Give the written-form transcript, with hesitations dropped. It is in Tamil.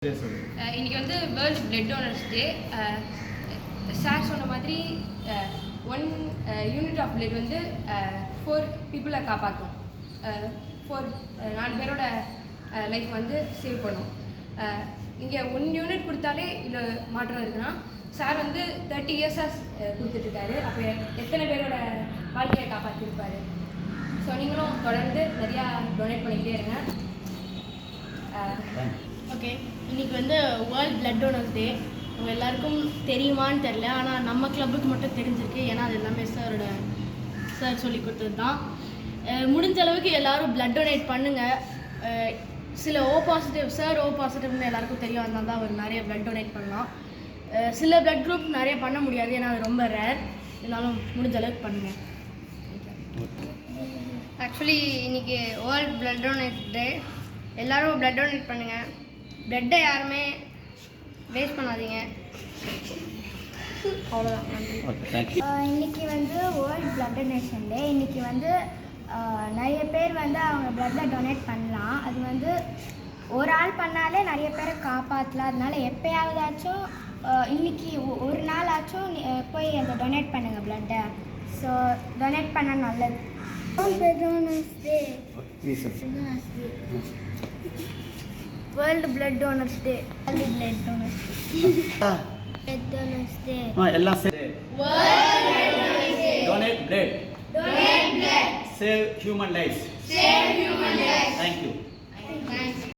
இன்னைக்கு வந்து வேர்ல்டு பிளட் டோனர்ஸ் டே. சார் சொன்ன மாதிரி 1 யூனிட் ஆஃப் பிளட் வந்து 4 பீப்புளை காப்பாற்றும். 4 பேரோட லைஃப் வந்து சேவ் பண்ணும். இங்கே 1 யூனிட் கொடுத்தாலே இதில் மாற்றம் இருக்குன்னா சார் வந்து 30 இயர்ஸாக கொடுத்துட்ருக்காரு. அப்போ எத்தனை பேரோட வாழ்க்கையை காப்பாற்றிருப்பார். ஸோ நீங்களும் தொடர்ந்து நிறையா டொனேட் பண்ணிக்கிட்டே இருங்க. ஓகே, இன்றைக்கி வந்து வேர்ல்ட் பிளட் டோனர்ஸ் டே. உங்கள் எல்லாருக்கும் தெரியுமான்னு தெரில, ஆனால் நம்ம கிளப்புக்கு மட்டும் தெரிஞ்சிருக்கு. ஏன்னா அது எல்லாமே சார் சொல்லி கொடுத்தது தான். முடிஞ்ச அளவுக்கு எல்லோரும் பிளட் டொனேட் பண்ணுங்கள். சில ஓ பாசிட்டிவ், சார் ஓ பாசிட்டிவ்னு எல்லாருக்கும் தெரியும். அதனால தான் அவர் நிறைய பிளட் டொனேட் பண்ணலாம். சில பிளட் குரூப் நிறைய பண்ண முடியாது, ஏன்னா அது ரொம்ப ரேர். இருந்தாலும் முடிஞ்ச அளவுக்கு பண்ணுங்கள். ஆக்சுவலி இன்றைக்கி வேர்ல்ட் பிளட் டொனேட் டே. எல்லோரும் பிளட் டொனேட் பண்ணுங்கள். பிளட்டை யாருமே வேஸ்ட் பண்ணாதீங்க. அவ்வளோதான், நன்றி. இன்றைக்கி வந்து வேர்ல்ட் பிளட் டொனேஷன் டே. இன்றைக்கி வந்து நிறைய பேர் வந்து அவங்க பிளட்டை டொனேட் பண்ணலாம். அது வந்து ஒரு ஆள் பண்ணாலே நிறைய பேரை காப்பாற்றலாம். அதனால எப்போயாவதாச்சும் இன்றைக்கி ஒரு நாள் ஆச்சும் போய் அந்த டொனேட் பண்ணுங்கள் பிளட்டை. ஸோ டொனேட் பண்ண நல்லது. World blood donors day. World blood donation blood donors day. எல்லாம் donate blood, save human lifes. Thank you.